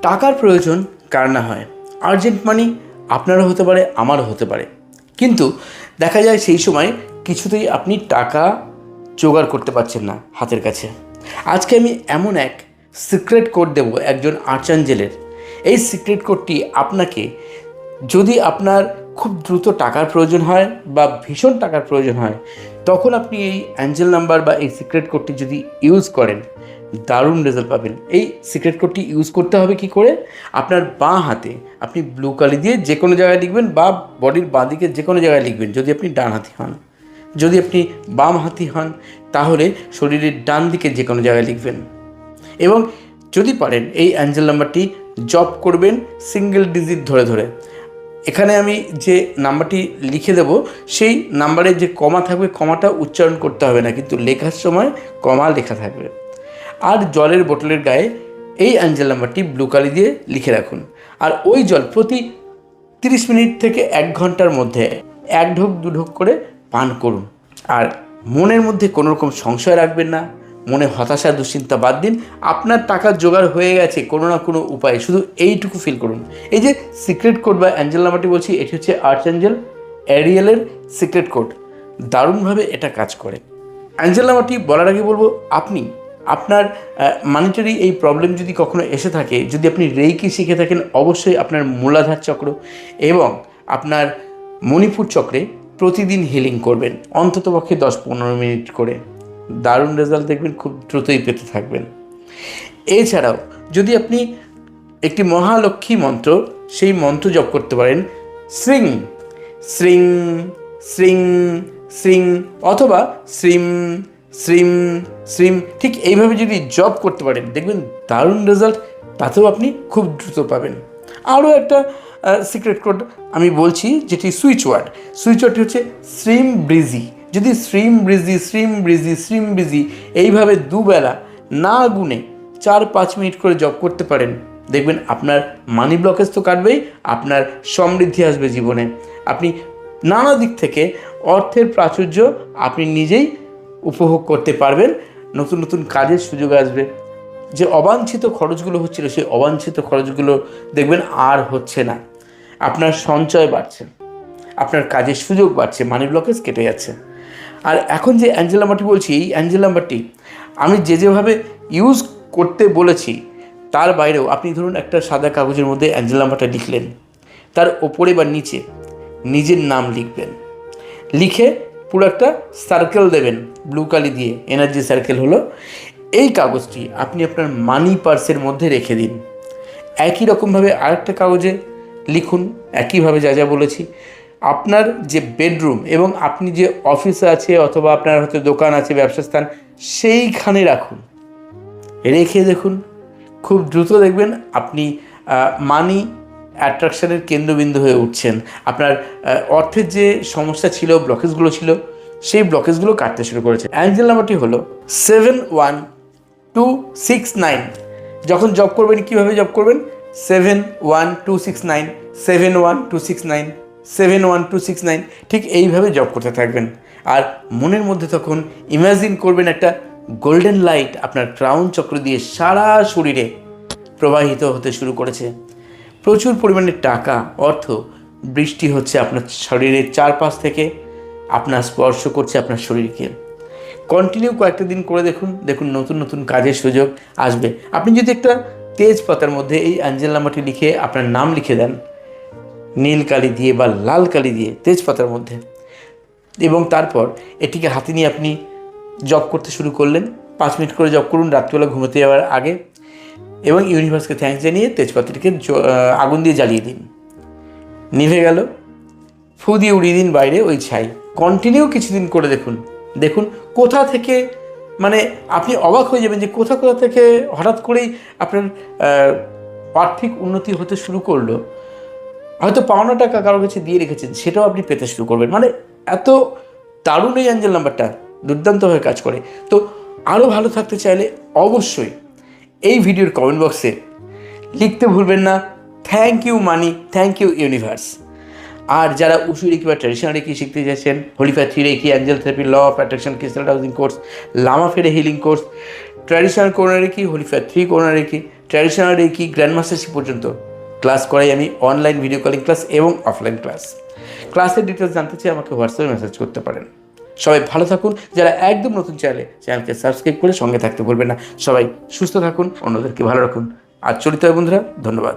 টাকার প্রয়োজন কার না হয়। আর্জেন্ট মানি আপনারও হতে পারে, আমারও হতে পারে, কিন্তু দেখা যায় সেই সময় কিছুতেই আপনি টাকা জোগাড় করতে পারছেন না হাতের কাছে। আজকে আমি এমন এক সিক্রেট কোড দেব একজন আর্চাঞ্জেলের। এই সিক্রেট কোডটি আপনাকে, যদি আপনার খুব দ্রুত টাকার প্রয়োজন হয় বা ভীষণ টাকার প্রয়োজন হয়, তখন আপনি এই অ্যাঞ্জেল নাম্বার বা এই সিক্রেট কোডটি যদি ইউজ করেন, দারুণ রেজাল্ট পাবেন। এই সিক্রেট কোডটি ইউজ করতে হবে কি করে? আপনার বাঁ হাতে আপনি ব্লু কালি দিয়ে যে কোনো জায়গায় লিখবেন, বা বডির বাঁ দিকে যে কোনো জায়গায় লিখবেন যদি আপনি ডান হাতি হন। যদি আপনি বাম হাতি হন তাহলে শরীরের ডান দিকে যে কোনো জায়গায় লিখবেন। এবং যদি পারেন এই অ্যাঞ্জেল নাম্বারটি জপ করবেন সিঙ্গেল ডিজিট ধরে ধরে। এখানে আমি যে নাম্বারটি লিখে দেব সেই নাম্বারে যে কমা থাকবে, কমাটা উচ্চারণ করতে হবে না, কিন্তু লেখার সময় কমা লেখা থাকবে। আর জলের বোতলের গায়ে এই অ্যাঞ্জেল নাম্বারটি ব্লু কালি দিয়ে লিখে রাখুন। আর ওই জল প্রতি 30 মিনিট থেকে 1 ঘন্টার মধ্যে 1 ঢোক 2 ঢোক করে পান করুন। আর মনের মধ্যে কোনো রকম সংশয় রাখবেন না, মনে হতাশা দুশ্চিন্তা বাদ দিন। আপনার টাকা জোগাড় হয়ে গেছে কোনো না কোনো উপায়ে, শুধু এইটুকু ফিল করুন। এই যে সিক্রেট কোড বা অ্যাঞ্জেল নাম্বারটি বলছি, এটি হচ্ছে আর্চঅ্যাঞ্জেল এরিয়েলের সিক্রেট কোড। দারুণভাবে এটা কাজ করে। অ্যাঞ্জেল নাম্বারটি বলার আগে বলবো, আপনি আপনার মানিটারি এই প্রবলেম যদি কখনো এসে থাকে, যদি আপনি রেইকি শিখে থাকেন, অবশ্যই আপনার মূলাধার চক্র এবং আপনার মণিপুর চক্রে প্রতিদিন হিলিং করবেন, অন্ততপক্ষে 10-15 মিনিট করে। দারুণ রেজাল্ট দেখবেন, খুব দ্রুতই পেতে থাকবেন। এছাড়াও যদি আপনি একটি মহালক্ষ্মী মন্ত্র, সেই মন্ত্র জপ করতে পারেন, শ্রিং শ্রিং শ্রিং শ্রিং, অথবা শ্রীম শ্রীম শ্রীম, ঠিক এইভাবে যদি জপ করতে পারেন দেখবেন দারুণ রেজাল্ট, তাতেও আপনি খুব দ্রুত পাবেন। আরও একটা সিক্রেট কোড আমি বলছি, যেটি সুইচ ওয়ার্ডটি হচ্ছে শ্রীম ব্রিজি। যদি শ্রীম ব্রিজি শ্রীম ব্রিজি শ্রীম ব্রিজি এইভাবে দুবেলা না গুনে 4-5 মিনিট করে জপ করতে পারেন, দেখবেন আপনার মানি ব্লকেজ তো কাটবেই, আপনার সমৃদ্ধি আসবে জীবনে। আপনি নানা দিক থেকে অর্থের প্রাচুর্য আপনি নিজেই উপভোগ করতে পারবেন। নতুন নতুন কাজের সুযোগ আসবে। যে অবাঞ্ছিত খরচগুলো হচ্ছিল, সেই অবাঞ্ছিত খরচগুলো দেখবেন আর হচ্ছে না। আপনার সঞ্চয় বাড়ছে, আপনার কাজের সুযোগ বাড়ছে, মানি ব্লকেজ কেটে যাচ্ছে। আর এখন যে অ্যাঞ্জেল নাম্বারটি বলছি, এই অ্যাঞ্জেল নাম্বারটি আমি যেভাবে ইউজ করতে বলেছি তার বাইরেও আপনি ধরুন একটা সাদা কাগজের মধ্যে অ্যাঞ্জেল নাম্বারটা লিখলেন, তার ওপরে বা নিচে নিজের নাম লিখবেন, লিখে পুরো একটা সার্কেল দেবেন ব্লু কালি দিয়ে, এনার্জি সার্কেল হলো। এই কাগজটি আপনি আপনার মানি পার্সের মধ্যে রেখে দিন। একই রকমভাবে আরেকটা কাগজে লিখুন, একইভাবে যা যা বলেছি। আপনার যে বেডরুম এবং আপনি যে অফিসে আছে অথবা আপনার হয়তো দোকান আছে, ব্যবসা স্থান, সেইখানে রাখুন। রেখে দেখুন খুব দ্রুত দেখবেন আপনি মানি অ্যাট্রাকশনের কেন্দ্রবিন্দু হয়ে উঠছেন। আপনার অর্থের যে সমস্যা ছিল, ব্লকেজগুলো ছিল, সেই ব্লকেজগুলো কাটতে শুরু করেছে। অ্যাঞ্জেল নাম্বারটি হলো 71269। যখন জব করবেন কীভাবে জব করবেন? 71269 71269 71269, ঠিক এইভাবে জব করতে থাকবেন। আর মনের মধ্যে তখন ইমাজিন করবেন একটা গোল্ডেন লাইট আপনার ক্রাউন চক্র দিয়ে সারা শরীরে প্রবাহিত হতে শুরু করেছে। প্রচুর পরিমাণে টাকা, অর্থ বৃষ্টি হচ্ছে আপনার শরীরের চারপাশ থেকে, আপনার স্পর্শ করছে আপনার শরীরকে। কন্টিনিউ কয়েকটা দিন করে দেখুন নতুন নতুন কাজের সুযোগ আসবে। আপনি যদি একটা তেজপাতার মধ্যে এই অ্যাঞ্জেল নাম্বারটি লিখে আপনার নাম লিখে দেন নীল কালি দিয়ে বা লাল কালি দিয়ে তেজপাতার মধ্যে, এবং তারপর এটিকে হাতে নিয়ে আপনি জব করতে শুরু করলেন, 5 মিনিট করে জব করুন রাত্রিবেলা ঘুমোতে যাওয়ার আগে, এবং ইউনিভার্সকে থ্যাঙ্কস জানিয়ে তেজপাতাটিকে আগুন দিয়ে জ্বালিয়ে দিন। নিভে গেল, ফু দিয়ে উড়িয়ে দিন বাইরে ওই ছাই। কন্টিনিউ কিছুদিন করে দেখুন কোথা থেকে, মানে আপনি অবাক হয়ে যাবেন যে কোথা থেকে হঠাৎ করেই আপনার আর্থিক উন্নতি হতে শুরু করলো। হয়তো পাওনা টাকা কারোর কাছে দিয়ে রেখেছেন, সেটাও আপনি পেতে শুরু করবেন। মানে এত দারুণ এই অ্যাঞ্জেল নাম্বারটা, দুর্দান্তভাবে কাজ করে। তো আরও ভালো থাকতে চাইলে অবশ্যই এই ভিডিওর কমেন্ট বক্সে লিখতে ভুলবেন না thank you money, thank you universe. আর যারা উশু রেকি বা ট্র্যাডিশনাল রেকি শিখতে চাইছেন, holy fire 3 reiki, angel therapy, law of attraction, crystal housing course, Lama Fera healing course, traditional corona reiki, holy fire 3 corona reiki, traditional reiki grand mastership পর্যন্ত class করাই আমি, online video calling class এবং offline class. ক্লাসের details জানতে চাই আমাকে হোয়াটসঅ্যাপে মেসেজ করতে পারেন। সবাই ভালো থাকুন, যারা একদম নতুন চ্যানেলকে সাবস্ক্রাইব করে সঙ্গে থাকতে ভুলবেন না। সবাই সুস্থ থাকুন, অন্যদেরকে ভালো রাখুন। আর চলিত হয় বন্ধুরা, ধন্যবাদ।